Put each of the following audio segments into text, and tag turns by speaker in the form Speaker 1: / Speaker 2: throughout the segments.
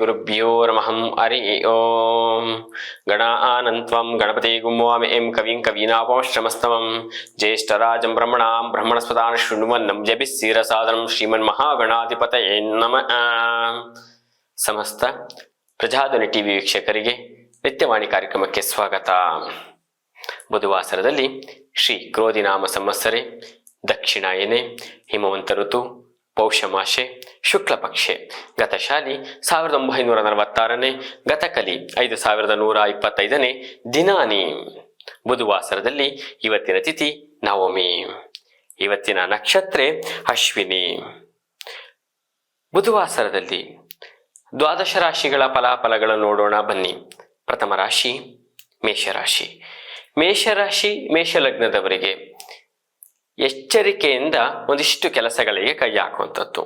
Speaker 1: ಗುರುಭ್ಯೋ ನಮಃ ಹರಿ ಓಂ. ಗಣಾನಂತ್ವಂ ಗಣಪತಿ ಗುಮ್ವಾಮಿ ಎಂ ಕವಿಂ ಕವೀನಾಪಮಶ್ರಮಸ್ತಮಂ ಜ್ಯೇಷ್ಠರಾಜಂ ಬ್ರಹ್ಮಣಾಂ ಬ್ರಹ್ಮಣಸ್ಪದಾನ್ ಶೃಣ್ವನ್ನಂ ಜಭಿಃ ಶಿರಸಾದನಂ ಶ್ರೀಮನ್ಮಹಾಗಣಾಧಿಪತಯೇ ನಮಃ. ಸಮಸ್ತ ಪ್ರಜಾಧ್ವನಿ ಟಿವಿ ವೀಕ್ಷಕರಿಗೆ ನಿತ್ಯವಾಣಿ ಕಾರ್ಯಕ್ರಮಕ್ಕೆ ಸ್ವಾಗತ. ಬುಧವಾಸರದಲ್ಲಿ ಶ್ರೀ ಕ್ರೋಧಿನಾಮ ಸಂವತ್ಸರೆ ದಕ್ಷಿಣಾಯನೆ ಹಿಮವಂತ ಋತು ಪೌಷಮಾಸೆ ಶುಕ್ಲ ಪಕ್ಷೆ ಗತಶಾಲಿ 1946ನೇ ಗತಕಲಿ 5125ನೇ ದಿನಾನಿ. ಬುಧವಾಸರದಲ್ಲಿ ಇವತ್ತಿನ ತಿಥಿ ನವಮಿ. ಇವತ್ತಿನ ನಕ್ಷತ್ರ ಅಶ್ವಿನಿ. ಬುಧವಾಸರದಲ್ಲಿ ದ್ವಾದಶ ರಾಶಿಗಳ ಫಲಾಫಲಗಳನ್ನು ನೋಡೋಣ ಬನ್ನಿ. ಪ್ರಥಮ ರಾಶಿ ಮೇಷರಾಶಿ. ಮೇಷರಾಶಿ ಮೇಷಲಗ್ನದವರಿಗೆ ಎಚ್ಚರಿಕೆಯಿಂದ ಒಂದಿಷ್ಟು ಕೆಲಸಗಳಿಗೆ ಕೈ ಹಾಕುವಂಥದ್ದು,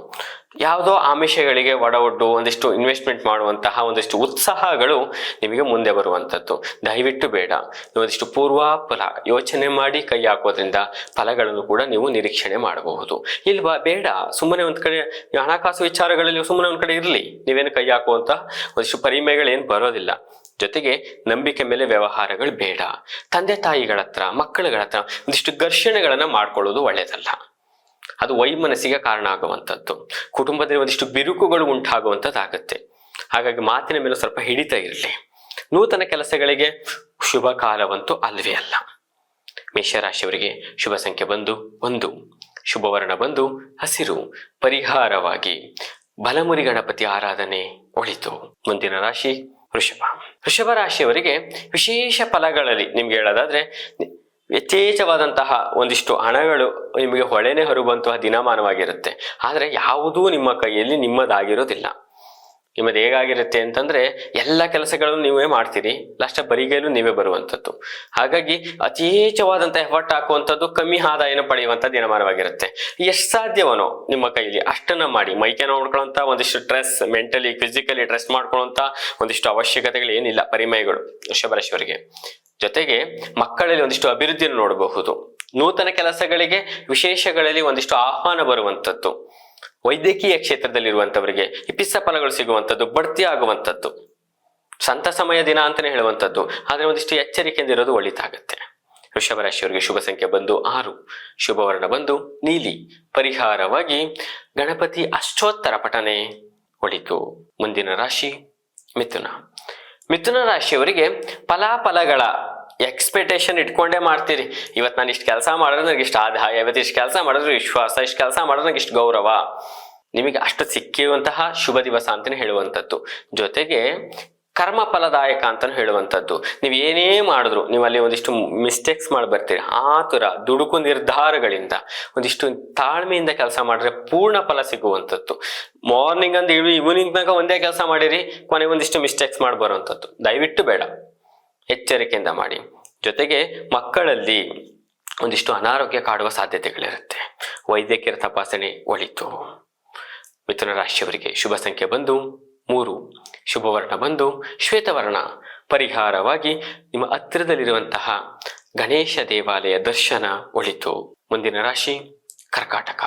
Speaker 1: ಯಾವುದೋ ಆಮಿಷಗಳಿಗೆ ಒಡವೊಡ್ಡು ಒಂದಿಷ್ಟು ಇನ್ವೆಸ್ಟ್ಮೆಂಟ್ ಮಾಡುವಂತಹ ಒಂದಿಷ್ಟು ಉತ್ಸಾಹಗಳು ನಿಮಗೆ ಮುಂದೆ ಬರುವಂಥದ್ದು. ದಯವಿಟ್ಟು ಬೇಡ. ಒಂದಿಷ್ಟು ಪೂರ್ವಾಫಲ ಯೋಚನೆ ಮಾಡಿ ಕೈ ಹಾಕೋದ್ರಿಂದ ಫಲಗಳನ್ನು ಕೂಡ ನೀವು ನಿರೀಕ್ಷಣೆ ಮಾಡಬಹುದು. ಇಲ್ವಾ ಬೇಡ, ಸುಮ್ಮನೆ ಒಂದ್ ಕಡೆ ಹಣಕಾಸು ವಿಚಾರಗಳಲ್ಲಿ ಸುಮ್ಮನೆ ಒಂದ್ ಕಡೆ ಇರಲಿ, ನೀವೇನು ಕೈ ಹಾಕುವಂತ ಒಂದಿಷ್ಟು ಪರಿಮೆಗಳೇನು ಬರೋದಿಲ್ಲ. ಜೊತೆಗೆ ನಂಬಿಕೆ ಮೇಲೆ ವ್ಯವಹಾರಗಳು ಬೇಡ. ತಂದೆ ತಾಯಿಗಳ ಹತ್ರ ಮಕ್ಕಳುಗಳ ಹತ್ರ ಒಂದಿಷ್ಟು ಘರ್ಷಣೆಗಳನ್ನ ಮಾಡ್ಕೊಳ್ಳೋದು ಒಳ್ಳೆಯದಲ್ಲ. ಅದು ವೈಮನಸ್ಸಿಗೆ ಕಾರಣ ಆಗುವಂಥದ್ದು. ಕುಟುಂಬದಲ್ಲಿ ಒಂದಿಷ್ಟು ಬಿರುಕುಗಳು ಉಂಟಾಗುವಂಥದ್ದಾಗತ್ತೆ. ಹಾಗಾಗಿ ಮಾತಿನ ಮೇಲೆ ಸ್ವಲ್ಪ ಹಿಡಿತ ಇರಲಿ. ನೂತನ ಕೆಲಸಗಳಿಗೆ ಶುಭ ಕಾಲವಂತೂ ಅಲ್ವೇ ಅಲ್ಲ. ಮೇಷರಾಶಿಯವರಿಗೆ ಶುಭ ಸಂಖ್ಯೆ ಬಂದು 1, ಶುಭವರ್ಣ ಬಂದು ಹಸಿರು. ಪರಿಹಾರವಾಗಿ ಬಲಮುರಿ ಗಣಪತಿ ಆರಾಧನೆ ಒಳಿತು. ಮುಂದಿನ ರಾಶಿ ವೃಷಭ. ವೃಷಭ ರಾಶಿಯವರಿಗೆ ವಿಶೇಷ ಫಲಗಳಲ್ಲಿ ನಿಮ್ಗೆ ಹೇಳೋದಾದ್ರೆ ಯಥೇಚ್ಛವಾದಂತಹ ಒಂದಿಷ್ಟು ಹಣಗಳು ನಿಮಗೆ ಹೊಳೆನೆ ಹೊರಬಂತಹ ದಿನಮಾನವಾಗಿರುತ್ತೆ. ಆದರೆ ಯಾವುದೂ ನಿಮ್ಮ ಕೈಯಲ್ಲಿ ನಿಮ್ಮದಾಗಿರೋದಿಲ್ಲ. ನಿಮ್ಮದು ಹೇಗಾಗಿರುತ್ತೆ ಅಂತಂದ್ರೆ ಎಲ್ಲ ಕೆಲಸಗಳನ್ನು ನೀವೇ ಮಾಡ್ತೀರಿ, ಲಾಸ್ಟ್ ಬರಿಗೈಲು ನೀವೇ ಬರುವಂಥದ್ದು. ಹಾಗಾಗಿ ಅತೀಚವಾದಂಥ ಎಫರ್ಟ್ ಹಾಕುವಂಥದ್ದು, ಕಮ್ಮಿ ಆದಾಯನ ಪಡೆಯುವಂಥ ದಿನಮಾನವಾಗಿರುತ್ತೆ. ಎಷ್ಟು ಸಾಧ್ಯವನೋ ನಿಮ್ಮ ಕೈಲಿ ಅಷ್ಟನ್ನ ಮಾಡಿ ಮೈಕೆ ನೋಡ್ಕೊಳ್ಳೋಂಥ ಒಂದಿಷ್ಟು ಸ್ಟ್ರೆಸ್, ಮೆಂಟಲಿ ಫಿಸಿಕಲಿ ಸ್ಟ್ರೆಸ್ ಮಾಡ್ಕೊಳ್ಳೋಂಥ ಒಂದಿಷ್ಟು ಅವಶ್ಯಕತೆಗಳು ಏನಿಲ್ಲ ಪರಿಮಯಗಳು ವೃಷಭರಾಶಿಯವರಿಗೆ. ಜೊತೆಗೆ ಮಕ್ಕಳಲ್ಲಿ ಒಂದಿಷ್ಟು ಅಭಿವೃದ್ಧಿಯನ್ನು ನೋಡಬಹುದು. ನೂತನ ಕೆಲಸಗಳಿಗೆ ವಿಶೇಷಗಳಲ್ಲಿ ಒಂದಿಷ್ಟು ಆಹ್ವಾನ ಬರುವಂಥದ್ದು. ವೈದ್ಯಕೀಯ ಕ್ಷೇತ್ರದಲ್ಲಿರುವಂಥವರಿಗೆ ಇಪಿಸ ಫಲಗಳು ಸಿಗುವಂಥದ್ದು, ಬಡ್ತಿ ಆಗುವಂಥದ್ದು, ಸಂತಸಮಯ ದಿನ ಅಂತಾನೆ ಹೇಳುವಂಥದ್ದು. ಆದರೆ ಒಂದಿಷ್ಟು ಎಚ್ಚರಿಕೆಯಿಂದ ಇರೋದು ಒಳಿತಾಗತ್ತೆ. ವೃಷಭ ರಾಶಿಯವರಿಗೆ ಶುಭ ಸಂಖ್ಯೆ ಬಂದು 6, ಶುಭವರ್ಣ ಬಂದು ನೀಲಿ. ಪರಿಹಾರವಾಗಿ ಗಣಪತಿ ಅಷ್ಟೋತ್ತರ ಪಠನೆ ಒಳಿತು. ಮುಂದಿನ ರಾಶಿ ಮಿಥುನ. ಮಿಥುನ ರಾಶಿಯವರಿಗೆ ಫಲಾಫಲಗಳ ಎಕ್ಸ್ಪೆಕ್ಟೇಷನ್ ಇಟ್ಕೊಂಡೇ ಮಾಡ್ತೀರಿ. ಇವತ್ತು ನಾನು ಇಷ್ಟು ಕೆಲಸ ಮಾಡಿದ್ರೆ ನನಗೆ ಇಷ್ಟು ಆದಾಯ, ಇವತ್ತು ಇಷ್ಟು ಕೆಲಸ ಮಾಡಿದ್ರೆ ವಿಶ್ವಾಸ, ಇಷ್ಟು ಕೆಲಸ ಮಾಡಿದ್ರೆ ನನಗೆ ಇಷ್ಟು ಗೌರವ, ನಿಮಗೆ ಅಷ್ಟು ಸಿಕ್ಕಿರುವಂತಹ ಶುಭ ದಿವಸ ಅಂತಾನೆ ಹೇಳುವಂಥದ್ದು. ಜೊತೆಗೆ ಕರ್ಮ ಫಲದಾಯಕ ಅಂತಾನು ಹೇಳುವಂಥದ್ದು. ನೀವು ಏನೇ ಮಾಡಿದ್ರು ನೀವು ಅಲ್ಲಿ ಒಂದಿಷ್ಟು ಮಿಸ್ಟೇಕ್ಸ್ ಮಾಡಿ ಬರ್ತೀರಿ. ಆತುರ ದುಡುಕು ನಿರ್ಧಾರಗಳಿಂದ ಒಂದಿಷ್ಟು ತಾಳ್ಮೆಯಿಂದ ಕೆಲಸ ಮಾಡಿದ್ರೆ ಪೂರ್ಣ ಫಲ ಸಿಗುವಂಥದ್ದು. ಮಾರ್ನಿಂಗ್ ಅಂದ ಈವ್ನಿಂಗ್ನಾಗ ಒಂದೇ ಕೆಲಸ ಮಾಡಿರಿ, ಕೊನೆಗೆ ಒಂದಿಷ್ಟು ಮಿಸ್ಟೇಕ್ಸ್ ಮಾಡಿ ಬರುವಂಥದ್ದು. ದಯವಿಟ್ಟು ಬೇಡ, ಎಚ್ಚರಿಕೆಯಿಂದ ಮಾಡಿ. ಜೊತೆಗೆ ಮಕ್ಕಳಲ್ಲಿ ಒಂದಿಷ್ಟು ಅನಾರೋಗ್ಯ ಕಾಡುವ ಸಾಧ್ಯತೆಗಳಿರುತ್ತೆ. ವೈದ್ಯಕೀಯ ತಪಾಸಣೆ ಒಳಿತು. ಮಿಥುನ ರಾಶಿಯವರಿಗೆ ಶುಭ ಸಂಖ್ಯೆ ಬಂದು 3, ಶುಭವರ್ಣ ಬಂದು ಶ್ವೇತವರ್ಣ. ಪರಿಹಾರವಾಗಿ ನಿಮ್ಮ ಹತ್ತಿರದಲ್ಲಿರುವಂತಹ ಗಣೇಶ ದೇವಾಲಯ ದರ್ಶನ ಒಳಿತು. ಮುಂದಿನ ರಾಶಿ ಕರ್ಕಾಟಕ.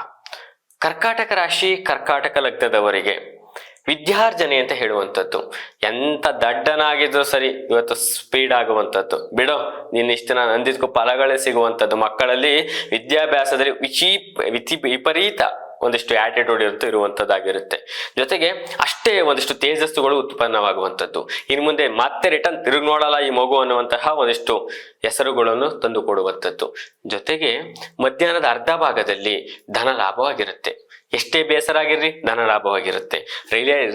Speaker 1: ಕರ್ಕಾಟಕ ರಾಶಿ ಕರ್ಕಾಟಕ ಲಗ್ನದವರಿಗೆ ವಿದ್ಯಾರ್ಜನೆ ಅಂತ ಹೇಳುವಂಥದ್ದು. ಎಂತ ದಡ್ಡನಾಗಿದ್ರು ಸರಿ, ಇವತ್ತು ಸ್ಪೀಡ್ ಆಗುವಂಥದ್ದು. ಬಿಡೋ, ನೀನು ಇಷ್ಟು ನಾನು ಅಂದಿದ್ಕೂ ಫಲಗಳೇ ಸಿಗುವಂಥದ್ದು. ಮಕ್ಕಳಲ್ಲಿ ವಿದ್ಯಾಭ್ಯಾಸದಲ್ಲಿ ವಿಪರೀತ ಒಂದಿಷ್ಟು ಆಟಿಟ್ಯೂಡ್ ಇರುವಂಥದ್ದಾಗಿರುತ್ತೆ. ಜೊತೆಗೆ ಅಷ್ಟೇ ಒಂದಿಷ್ಟು ತೇಜಸ್ಸುಗಳು ಉತ್ಪನ್ನವಾಗುವಂಥದ್ದು. ಇನ್ನು ಮುಂದೆ ಮತ್ತೆ ರಿಟರ್ನ್ ತಿರುಗಿ ನೋಡಲ್ಲ ಈ ಮಗು ಅನ್ನುವಂತಹ ಒಂದಿಷ್ಟು ಹೆಸರುಗಳನ್ನು ತಂದು ಕೊಡುವಂಥದ್ದು. ಜೊತೆಗೆ ಮಧ್ಯಾಹ್ನದ ಅರ್ಧ ಭಾಗದಲ್ಲಿ ಧನ ಲಾಭವಾಗಿರುತ್ತೆ. ಎಷ್ಟೇ ಬೇಸರ ಆಗಿರ್ರಿ, ಧನ ಲಾಭವಾಗಿರುತ್ತೆ.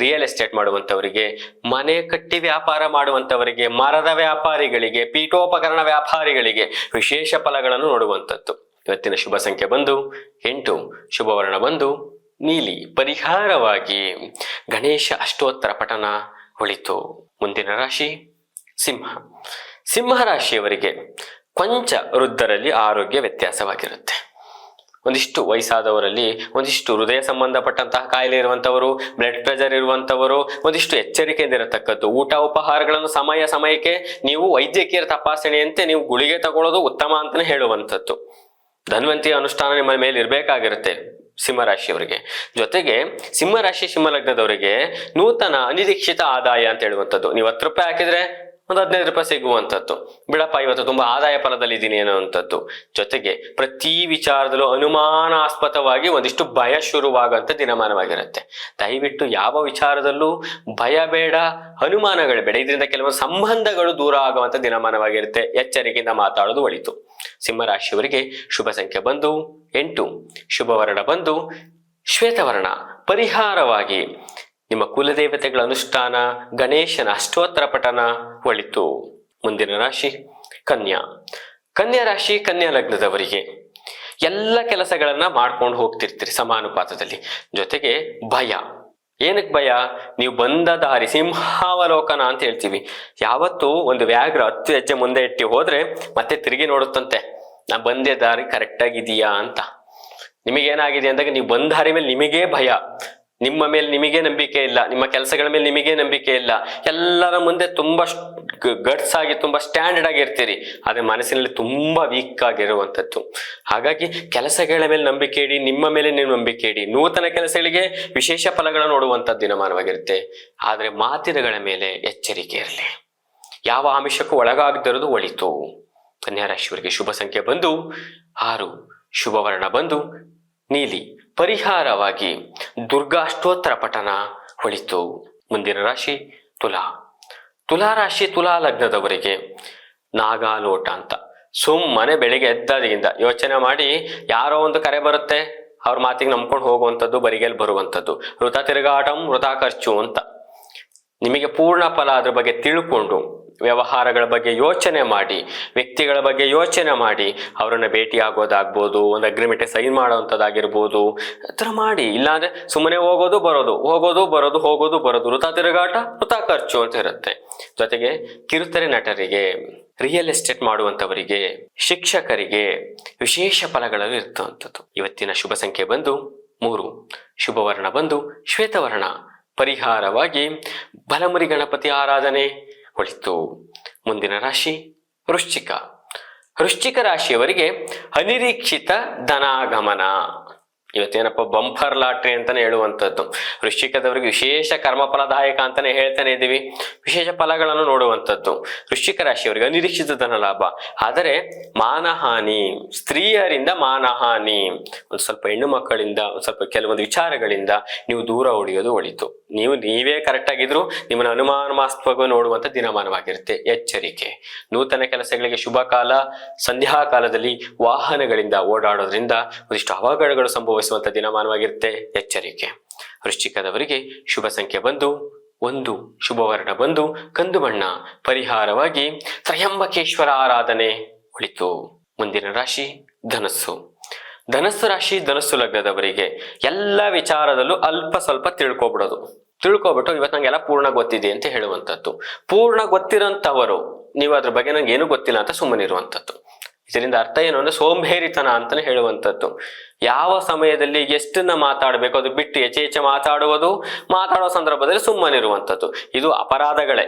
Speaker 1: ರಿಯಲ್ ಎಸ್ಟೇಟ್ ಮಾಡುವಂಥವರಿಗೆ, ಮನೆ ಕಟ್ಟಿ ವ್ಯಾಪಾರ ಮಾಡುವಂಥವರಿಗೆ, ಮರದ ವ್ಯಾಪಾರಿಗಳಿಗೆ, ಪೀಠೋಪಕರಣ ವ್ಯಾಪಾರಿಗಳಿಗೆ ವಿಶೇಷ ಫಲಗಳನ್ನು ನೋಡುವಂಥದ್ದು. ಇವತ್ತಿನ ಶುಭ ಸಂಖ್ಯೆ ಬಂದು 8, ಶುಭವರ್ಣ ಬಂದು ನೀಲಿ. ಪರಿಹಾರವಾಗಿ ಗಣೇಶ ಅಷ್ಟೋತ್ತರ ಪಠನ ಒಳಿತು. ಮುಂದಿನ ರಾಶಿ ಸಿಂಹ. ಸಿಂಹ ರಾಶಿಯವರಿಗೆ ಕೊಂಚ ವೃದ್ಧರಲ್ಲಿ ಆರೋಗ್ಯ ವ್ಯತ್ಯಾಸವಾಗಿರುತ್ತೆ. ಒಂದಿಷ್ಟು ವಯಸ್ಸಾದವರಲ್ಲಿ ಒಂದಿಷ್ಟು ಹೃದಯ ಸಂಬಂಧಪಟ್ಟಂತಹ ಕಾಯಿಲೆ ಇರುವಂಥವರು, ಬ್ಲಡ್ ಪ್ರೆಷರ್ ಇರುವಂಥವರು ಒಂದಿಷ್ಟು ಎಚ್ಚರಿಕೆಯಿಂದ ಇರತಕ್ಕದ್ದು. ಊಟ ಉಪಹಾರಗಳನ್ನು ಸಮಯಕ್ಕೆ ನೀವು ವೈದ್ಯಕೀಯ ತಪಾಸಣೆಯಂತೆ ನೀವು ಗುಳಿಗೆ ತಗೊಳ್ಳೋದು ಉತ್ತಮ ಅಂತಲೇ ಹೇಳುವಂಥದ್ದು. ಧನ್ವಂತಿ ಅನುಷ್ಠಾನ ನಿಮ್ಮ ಮೇಲೆ ಇರಬೇಕಾಗಿರುತ್ತೆ. ಸಿಂಹರಾಶಿಯವರಿಗೆ. ಜೊತೆಗೆ ಸಿಂಹರಾಶಿ ಸಿಂಹಲಗ್ನದವರಿಗೆ ನೂತನ ಅನಿರೀಕ್ಷಿತ ಆದಾಯ ಅಂತ ಹೇಳುವಂಥದ್ದು. ನೀವು 10 ರೂಪಾಯಿ ಹಾಕಿದ್ರೆ ಒಂದು 15 ರೂಪಾಯಿ ಸಿಗುವಂಥದ್ದು. ಬಿಡಪ್ಪ ಇವತ್ತು ತುಂಬಾ ಆದಾಯ ಫಲದಲ್ಲಿ ಇದ್ದೀನಿ ಅನ್ನುವಂಥದ್ದು. ಜೊತೆಗೆ ಪ್ರತಿ ವಿಚಾರದಲ್ಲೂ ಅನುಮಾನಾಸ್ಪದವಾಗಿ ಒಂದಿಷ್ಟು ಭಯ ಶುರುವಾಗುವಂತ ದಿನಮಾನವಾಗಿರುತ್ತೆ. ದಯವಿಟ್ಟು ಯಾವ ವಿಚಾರದಲ್ಲೂ ಭಯ ಬೇಡ, ಅನುಮಾನಗಳು ಬೇಡ. ಇದರಿಂದ ಕೆಲವು ಸಂಬಂಧಗಳು ದೂರ ಆಗುವಂತ ದಿನಮಾನವಾಗಿರುತ್ತೆ. ಎಚ್ಚರಿಕೆಯಿಂದ ಮಾತಾಡೋದು ಒಳಿತು. ಸಿಂಹರಾಶಿಯವರಿಗೆ ಶುಭ ಸಂಖ್ಯೆ ಬಂದು 8, ಶುಭ ವರ್ಣ ಬಂದು ಶ್ವೇತವರ್ಣ. ಪರಿಹಾರವಾಗಿ ನಿಮ್ಮ ಕುಲದೇವತೆಗಳ ಅನುಷ್ಠಾನ, ಗಣೇಶನ ಅಷ್ಟೋತ್ತರ ಪಠನ ಒಳಿತು. ಮುಂದಿನ ರಾಶಿ ಕನ್ಯಾ. ಕನ್ಯಾ ರಾಶಿ ಕನ್ಯಾ ಲಗ್ನದವರಿಗೆ ಎಲ್ಲ ಕೆಲಸಗಳನ್ನ ಮಾಡ್ಕೊಂಡು ಹೋಗ್ತಿರ್ತೀರಿ ಸಮಾನುಪಾತದಲ್ಲಿ. ಜೊತೆಗೆ ಭಯ. ಏನಕ್ಕೆ ಭಯ? ನೀವು ಬಂದ ದಾರಿ ಸಿಂಹಾವಲೋಕನ ಅಂತ ಹೇಳ್ತೀವಿ. ಯಾವತ್ತು ಒಂದು ವ್ಯಾಘ್ರ 10 ಹೆಜ್ಜೆ ಮುಂದೆ ಇಟ್ಟು ಹೋದ್ರೆ ಮತ್ತೆ ತಿರುಗಿ ನೋಡುತ್ತಂತೆ, ನಾ ಬಂದೇ ದಾರಿ ಕರೆಕ್ಟ್ ಆಗಿದೆಯಾ ಅಂತ. ನಿಮಗೇನಾಗಿದೆ ಅಂದಾಗ ನೀವು ಬಂದ ದಾರಿ ಮೇಲೆ ನಿಮಗೇ ಭಯ, ನಿಮ್ಮ ಮೇಲೆ ನಿಮಗೆ ನಂಬಿಕೆ ಇಲ್ಲ, ನಿಮ್ಮ ಕೆಲಸಗಳ ಮೇಲೆ ನಿಮಗೆ ನಂಬಿಕೆ ಇಲ್ಲ. ಎಲ್ಲರ ಮುಂದೆ ತುಂಬಾ ಗಟ್ಸ್ ಆಗಿ ತುಂಬಾ ಸ್ಟ್ಯಾಂಡರ್ಡ್ ಆಗಿರ್ತೀರಿ, ಆದ್ರೆ ಮನಸ್ಸಿನಲ್ಲಿ ತುಂಬಾ ವೀಕ್ ಆಗಿರುವಂಥದ್ದು. ಹಾಗಾಗಿ ಕೆಲಸಗಳ ಮೇಲೆ ನಂಬಿಕೆ ಇಡಿ, ನಿಮ್ಮ ಮೇಲೆ ನೀವು ನಂಬಿಕೆ ಇಡಿ. ನೂತನ ಕೆಲಸಗಳಿಗೆ ವಿಶೇಷ ಫಲಗಳನ್ನು ನೋಡುವಂಥದ್ದು ದಿನಮಾನವಾಗಿರುತ್ತೆ. ಆದ್ರೆ ಮಾತಿನಗಳ ಮೇಲೆ ಎಚ್ಚರಿಕೆ ಇರಲಿ, ಯಾವ ಆಮಿಷಕ್ಕೂ ಒಳಗಾಗದಿರೋದು ಒಳಿತು. ಕನ್ಯಾ ರಾಶಿಯವರಿಗೆ ಶುಭ ಸಂಖ್ಯೆ ಬಂದು 6, ಶುಭ ವರ್ಣ ಬಂದು ನೀಲಿ. ಪರಿಹಾರವಾಗಿ ದುರ್ಗಾಷ್ಟೋತ್ತರ ಪಠನ ಒಳಿತು. ಮುಂದಿನ ರಾಶಿ ತುಲಾ. ತುಲಾ ರಾಶಿ ತುಲಾ ಲಗ್ನದವರಿಗೆ ನಾಗಾಲೋಟ ಅಂತ. ಸುಮ್ಮನೆ ಬೆಳಿಗ್ಗೆ ಎದ್ದಾದಿಂದ ಯೋಚನೆ ಮಾಡಿ ಯಾರೋ ಒಂದು ಕರೆ ಬರುತ್ತೆ, ಅವ್ರ ಮಾತಿಗೆ ನಂಬ್ಕೊಂಡು ಹೋಗುವಂಥದ್ದು, ಬರಿಗೆಲ್ ಬರುವಂಥದ್ದು. ವೃಥ ತಿರುಗಾಟಂ ವೃಥ ಖರ್ಚು ಅಂತ. ನಿಮಗೆ ಪೂರ್ಣ ಫಲ ಅದ್ರ ಬಗ್ಗೆ ತಿಳ್ಕೊಂಡು ವ್ಯವಹಾರಗಳ ಬಗ್ಗೆ ಯೋಚನೆ ಮಾಡಿ, ವ್ಯಕ್ತಿಗಳ ಬಗ್ಗೆ ಯೋಚನೆ ಮಾಡಿ, ಅವರನ್ನ ಭೇಟಿ ಆಗೋದಾಗ್ಬೋದು, ಒಂದು ಅಗ್ರಿಮೆಂಟ್ ಸೈನ್ ಮಾಡೋವಂಥದ್ದಾಗಿರ್ಬೋದು, ಆ ಥರ ಮಾಡಿ. ಇಲ್ಲಾಂದ್ರೆ ಸುಮ್ಮನೆ ಹೋಗೋದು ಬರೋದು, ಹೋಗೋದು ಬರೋದು, ಹೋಗೋದು ಬರೋದು, ವೃಥ ತಿರುಗಾಟ ವೃಥ ಖರ್ಚು ಅಂತ ಇರುತ್ತೆ. ಜೊತೆಗೆ ಕಿರುತೆರೆ ನಟರಿಗೆ, ರಿಯಲ್ ಎಸ್ಟೇಟ್ ಮಾಡುವಂಥವರಿಗೆ, ಶಿಕ್ಷಕರಿಗೆ ವಿಶೇಷ ಫಲಗಳಲ್ಲಿ ಇರ್ತವಂಥದ್ದು. ಇವತ್ತಿನ ಶುಭ ಸಂಖ್ಯೆ ಬಂದು 3, ಶುಭ ವರ್ಣ ಬಂದು ಶ್ವೇತವರ್ಣ. ಪರಿಹಾರವಾಗಿ ಬಲಮುರಿ ಗಣಪತಿ ಆರಾಧನೆ ಒಳಿತು. ಮುಂದಿನ ರಾಶಿ ವೃಶ್ಚಿಕ. ವೃಶ್ಚಿಕ ರಾಶಿಯವರಿಗೆ ಅನಿರೀಕ್ಷಿತ ಧನಾಗಮನ. ಇವತ್ತೇನಪ್ಪ ಬಂಪರ್ ಲಾಟ್ರಿ ಅಂತಾನೆ ಹೇಳುವಂಥದ್ದು. ವೃಶ್ಚಿಕದವರಿಗೆ ವಿಶೇಷ ಕರ್ಮಫಲದಾಯಕ ಅಂತಾನೆ ಹೇಳ್ತಾನೆ ಇದ್ದೀವಿ. ವಿಶೇಷ ಫಲಗಳನ್ನು ನೋಡುವಂಥದ್ದು. ವೃಶ್ಚಿಕ ರಾಶಿಯವರಿಗೆ ಅನಿರೀಕ್ಷಿತ ಧನ ಲಾಭ. ಆದರೆ ಮಾನಹಾನಿ, ಸ್ತ್ರೀಯರಿಂದ ಮಾನಹಾನಿ, ಒಂದು ಸ್ವಲ್ಪ ಹೆಣ್ಣು ಮಕ್ಕಳಿಂದ, ಒಂದು ಸ್ವಲ್ಪ ಕೆಲವೊಂದು ವಿಚಾರಗಳಿಂದ ನೀವು ದೂರ ಉಳಿಯೋದು ಒಳಿತು. ನೀವೇ ಕರೆಕ್ಟ್ ಆಗಿದ್ರು ನಿಮ್ಮನ್ನು ಅನುಮಾನಾಸ್ಪದವಾಗಿ ನೋಡುವಂತ ದಿನಮಾನವಾಗಿರುತ್ತೆ. ಎಚ್ಚರಿಕೆ. ನೂತನ ಕೆಲಸಗಳಿಗೆ ಶುಭ ಕಾಲ. ಸಂಧ್ಯಾ ಕಾಲದಲ್ಲಿ ವಾಹನಗಳಿಂದ ಓಡಾಡೋದ್ರಿಂದ ಒಂದಿಷ್ಟು ಅವಘಡಗಳು ಸಂಭವಿಸುವಂತ ದಿನಮಾನವಾಗಿರುತ್ತೆ. ಎಚ್ಚರಿಕೆ. ವೃಶ್ಚಿಕದವರಿಗೆ ಶುಭ ಸಂಖ್ಯೆ ಬಂದು 1, ಶುಭ ವರ್ಣ ಬಂದು ಕಂದು ಬಣ್ಣ. ಪರಿಹಾರವಾಗಿ ತ್ರಯಂಬಕೇಶ್ವರ ಆರಾಧನೆ ಒಳಿತು. ಮುಂದಿನ ರಾಶಿ ಧನಸ್ಸು. ಧನಸ್ಸು ರಾಶಿ ಧನಸ್ಸು ಲಗ್ನದವರಿಗೆ ಎಲ್ಲ ವಿಚಾರದಲ್ಲೂ ಅಲ್ಪ ಸ್ವಲ್ಪ ತಿಳ್ಕೊಬಿಟ್ಟು ಇವತ್ತು ನಂಗೆಲ್ಲ ಪೂರ್ಣ ಗೊತ್ತಿದೆ ಅಂತ ಹೇಳುವಂಥದ್ದು. ಪೂರ್ಣ ಗೊತ್ತಿರೋಂಥವರು ನೀವು ಅದ್ರ ಬಗ್ಗೆ ನಂಗೆ ಏನು ಗೊತ್ತಿಲ್ಲ ಅಂತ ಸುಮ್ಮನಿರುವಂಥದ್ದು. ಇದರಿಂದ ಅರ್ಥ ಏನು ಅಂದ್ರೆ ಸೋಂಬೇರಿತನ ಅಂತಾನೆ ಹೇಳುವಂಥದ್ದು. ಯಾವ ಸಮಯದಲ್ಲಿ ಎಷ್ಟನ್ನ ಮಾತಾಡಬೇಕು ಅದು ಬಿಟ್ಟು ಹೆಚ್ಚೆ ಮಾತಾಡೋ ಸಂದರ್ಭದಲ್ಲಿ ಸುಮ್ಮನಿರುವಂಥದ್ದು. ಇದು ಅಪರಾಧಗಳೇ.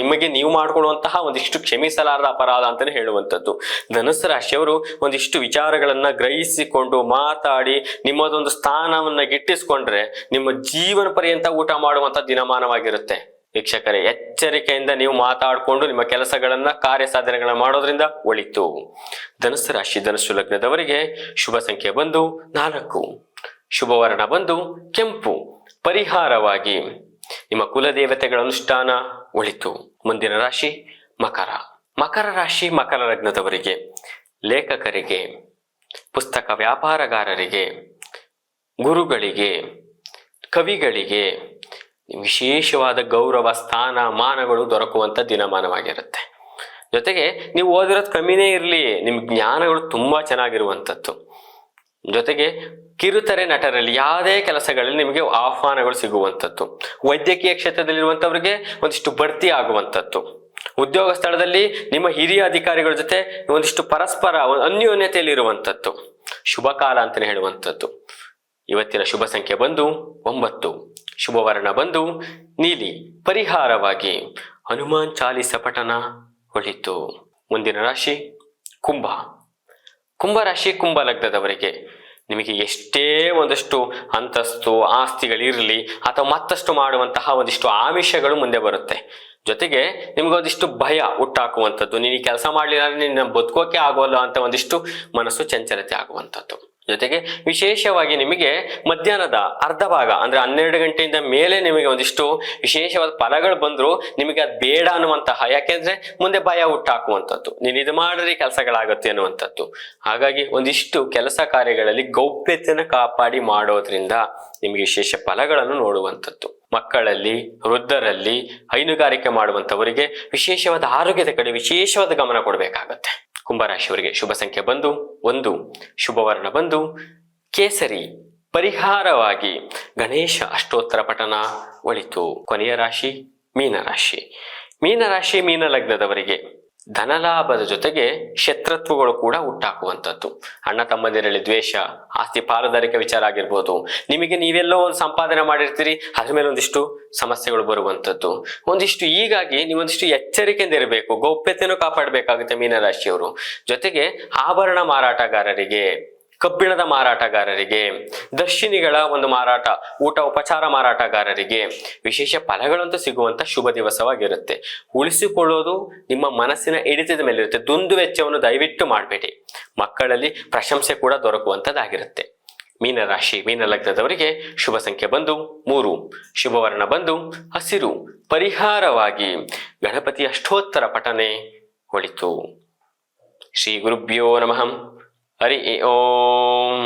Speaker 1: ನಿಮಗೆ ನೀವು ಮಾಡ್ಕೊಳ್ಳುವಂತಹ ಒಂದಿಷ್ಟು ಕ್ಷಮಿಸಲಾರದ ಅಪರಾಧ ಅಂತಾನೆ ಹೇಳುವಂಥದ್ದು. ಧನುಸ್ಸು ರಾಶಿಯವರು ಒಂದಿಷ್ಟು ವಿಚಾರಗಳನ್ನ ಗ್ರಹಿಸಿಕೊಂಡು ಮಾತಾಡಿ ನಿಮ್ಮದೊಂದು ಸ್ಥಾನವನ್ನ ಗಿಟ್ಟಿಸ್ಕೊಂಡ್ರೆ ನಿಮ್ಮ ಜೀವನ ಪರ್ಯಂತ ಊಟ ಮಾಡುವಂತ ದಿನಮಾನವಾಗಿರುತ್ತೆ. ವೀಕ್ಷಕರೇ, ಎಚ್ಚರಿಕೆಯಿಂದ ನೀವು ಮಾತಾಡಿಕೊಂಡು ನಿಮ್ಮ ಕೆಲಸಗಳನ್ನ ಕಾರ್ಯ ಸಾಧನೆಗಳನ್ನ ಮಾಡೋದ್ರಿಂದ ಒಳಿತು. ಧನುಸ್ಸು ರಾಶಿ ಧನುಸ್ಸು ಲಗ್ನದವರಿಗೆ ಶುಭ ಸಂಖ್ಯೆ ಬಂದು 4, ಶುಭ ವರ್ಣ ಬಂದು ಕೆಂಪು. ಪರಿಹಾರವಾಗಿ ನಿಮ್ಮ ಕುಲದೇವತೆಗಳ ಅನುಷ್ಠಾನ ಒಳಿತು. ಮುಂದಿನ ರಾಶಿ ಮಕರ. ಮಕರ ರಾಶಿ ಮಕರ ಲಗ್ನದವರಿಗೆ ಲೇಖಕರಿಗೆ, ಪುಸ್ತಕ ವ್ಯಾಪಾರಗಾರರಿಗೆ, ಗುರುಗಳಿಗೆ, ಕವಿಗಳಿಗೆ ವಿಶೇಷವಾದ ಗೌರವ ಸ್ಥಾನ ಮಾನಗಳು ದೊರಕುವಂತ ದಿನಮಾನವಾಗಿರುತ್ತೆ. ಜೊತೆಗೆ ನೀವು ಓದಿರೋದು ಕಮ್ಮಿನೇ ಇರಲಿ, ನಿಮ್ ಜ್ಞಾನಗಳು ತುಂಬಾ ಚೆನ್ನಾಗಿರುವಂಥದ್ದು. ಜೊತೆಗೆ ಕಿರುತೆರೆ ನಟರಲ್ಲಿ ಯಾವುದೇ ಕೆಲಸಗಳಲ್ಲಿ ನಿಮಗೆ ಆಹ್ವಾನಗಳು ಸಿಗುವಂಥದ್ದು. ವೈದ್ಯಕೀಯ ಕ್ಷೇತ್ರದಲ್ಲಿರುವಂಥವ್ರಿಗೆ ಒಂದಿಷ್ಟು ಬಡ್ತಿ ಆಗುವಂಥದ್ದು. ಉದ್ಯೋಗ ಸ್ಥಳದಲ್ಲಿ ನಿಮ್ಮ ಹಿರಿಯ ಅಧಿಕಾರಿಗಳ ಜೊತೆ ಒಂದಿಷ್ಟು ಪರಸ್ಪರ ಅನ್ಯೋನ್ಯತೆಯಲ್ಲಿರುವಂಥದ್ದು. ಶುಭ ಕಾಲ ಅಂತಾನೆ ಹೇಳುವಂಥದ್ದು. ಇವತ್ತಿನ ಶುಭ ಸಂಖ್ಯೆ ಬಂದು 9, ಶುಭ ವರ್ಣ ಬಂದು ನೀಲಿ. ಪರಿಹಾರವಾಗಿ ಹನುಮಾನ್ ಚಾಲಿಸ ಪಠನ ಒಳಿತು. ಮುಂದಿನ ರಾಶಿ ಕುಂಭ. ಕುಂಭ ರಾಶಿ ಕುಂಭ ಲಗ್ನದವರಿಗೆ ನಿಮಗೆ ಎಷ್ಟೇ ಒಂದಷ್ಟು ಅಂತಸ್ತು ಆಸ್ತಿಗಳಿರಲಿ ಅಥವಾ ಮತ್ತಷ್ಟು ಮಾಡುವಂತಹ ಒಂದಿಷ್ಟು ಆಮಿಷಗಳು ಮುಂದೆ ಬರುತ್ತೆ. ಜೊತೆಗೆ ನಿಮ್ಗೊಂದಿಷ್ಟು ಭಯ ಹುಟ್ಟಾಕುವಂಥದ್ದು, ನೀನು ಈ ಕೆಲಸ ಮಾಡಲಿಲ್ಲ ನಿನ್ನ ಬದುಕೋಕೆ ಆಗೋಲ್ಲ ಅಂತ ಒಂದಿಷ್ಟು ಮನಸ್ಸು ಚಂಚಲತೆ ಆಗುವಂಥದ್ದು. ಜೊತೆಗೆ ವಿಶೇಷವಾಗಿ ನಿಮಗೆ ಮಧ್ಯಾಹ್ನದ ಅರ್ಧ ಭಾಗ ಅಂದ್ರೆ 12 ಗಂಟೆಯಿಂದ ಮೇಲೆ ನಿಮಗೆ ಒಂದಿಷ್ಟು ವಿಶೇಷವಾದ ಫಲಗಳು ಬಂದ್ರು ನಿಮಗೆ ಅದು ಬೇಡ ಅನ್ನುವಂತಹ, ಯಾಕೆಂದ್ರೆ ಮುಂದೆ ಭಯ ಹುಟ್ಟಾಕುವಂಥದ್ದು, ನೀನು ಇದು ಮಾಡಿದ್ರೆ ಕೆಲಸಗಳಾಗುತ್ತೆ ಅನ್ನುವಂಥದ್ದು. ಹಾಗಾಗಿ ಒಂದಿಷ್ಟು ಕೆಲಸ ಕಾರ್ಯಗಳಲ್ಲಿ ಗೌಪ್ಯತೆಯನ್ನು ಕಾಪಾಡಿ ಮಾಡೋದ್ರಿಂದ ನಿಮಗೆ ವಿಶೇಷ ಫಲಗಳನ್ನು ನೋಡುವಂಥದ್ದು. ಮಕ್ಕಳಲ್ಲಿ, ವೃದ್ಧರಲ್ಲಿ, ಹೈನುಗಾರಿಕೆ ಮಾಡುವಂಥವರಿಗೆ ವಿಶೇಷವಾದ ಆರೋಗ್ಯದ ಕಡೆ ವಿಶೇಷವಾದ ಗಮನ ಕೊಡಬೇಕಾಗತ್ತೆ. ಕುಂಭರಾಶಿಯವರಿಗೆ ಶುಭ ಸಂಖ್ಯೆ ಬಂದು 1, ಶುಭವರ್ಣ ಬಂದು ಕೇಸರಿ. ಪರಿಹಾರವಾಗಿ ಗಣೇಶ ಅಷ್ಟೋತ್ತರ ಪಠನ ಒಳಿತು. ಕೊನೆಯ ರಾಶಿ ಮೀನರಾಶಿ. ಮೀನರಾಶಿ ಮೀನ ಲಗ್ನದವರಿಗೆ ಧನಲಾಭದ ಜೊತೆಗೆ ಶತ್ರುತ್ವಗಳು ಕೂಡ ಹುಟ್ಟಾಕುವಂಥದ್ದು. ಅಣ್ಣ ತಮ್ಮಂದಿರಲ್ಲಿ ದ್ವೇಷ, ಆಸ್ತಿ ಪಾಲುದಾರಿಕೆ ವಿಚಾರ ಆಗಿರ್ಬೋದು, ನಿಮಗೆ ನೀವೆಲ್ಲೋ ಒಂದು ಸಂಪಾದನೆ ಮಾಡಿರ್ತೀರಿ, ಅದ್ರ ಮೇಲೆ ಒಂದಿಷ್ಟು ಸಮಸ್ಯೆಗಳು ಬರುವಂಥದ್ದು ಒಂದಿಷ್ಟು. ಹೀಗಾಗಿ ನೀವೊಂದಿಷ್ಟು ಎಚ್ಚರಿಕೆಯಿಂದ ಇರಬೇಕು, ಗೌಪ್ಯತೆಯನ್ನು ಕಾಪಾಡಬೇಕಾಗುತ್ತೆ ಮೀನರಾಶಿಯವರು. ಜೊತೆಗೆ ಆಭರಣ ಮಾರಾಟಗಾರರಿಗೆ, ಕಬ್ಬಿಣದ ಮಾರಾಟಗಾರರಿಗೆ, ದರ್ಶಿನಿಗಳ ಒಂದು ಮಾರಾಟ, ಊಟ ಉಪಚಾರ ಮಾರಾಟಗಾರರಿಗೆ ವಿಶೇಷ ಫಲಗಳಂತೂ ಸಿಗುವಂತ ಶುಭ ದಿವಸವಾಗಿರುತ್ತೆ. ಉಳಿಸಿಕೊಳ್ಳೋದು ನಿಮ್ಮ ಮನಸ್ಸಿನ ಹಿಡಿತದ ಮೇಲೆ ಇರುತ್ತೆ. ದುಂದು ವೆಚ್ಚವನ್ನು ದಯವಿಟ್ಟು ಮಾಡಬೇಡಿ. ಮಕ್ಕಳಲ್ಲಿ ಪ್ರಶಂಸೆ ಕೂಡ ದೊರಕುವಂಥದ್ದಾಗಿರುತ್ತೆ. ಮೀನರಾಶಿ ಮೀನ ಲಗ್ನದವರಿಗೆ ಶುಭ ಸಂಖ್ಯೆ ಬಂದು 3, ಶುಭವರ್ಣ ಬಂದು ಹಸಿರು. ಪರಿಹಾರವಾಗಿ ಗಣಪತಿ ಅಷ್ಟೋತ್ತರ ಪಠನೆ ಒಳಿತು. ಶ್ರೀ ಗುರುಭ್ಯೋ ನಮಃ. ಹರಿ ಓಂ.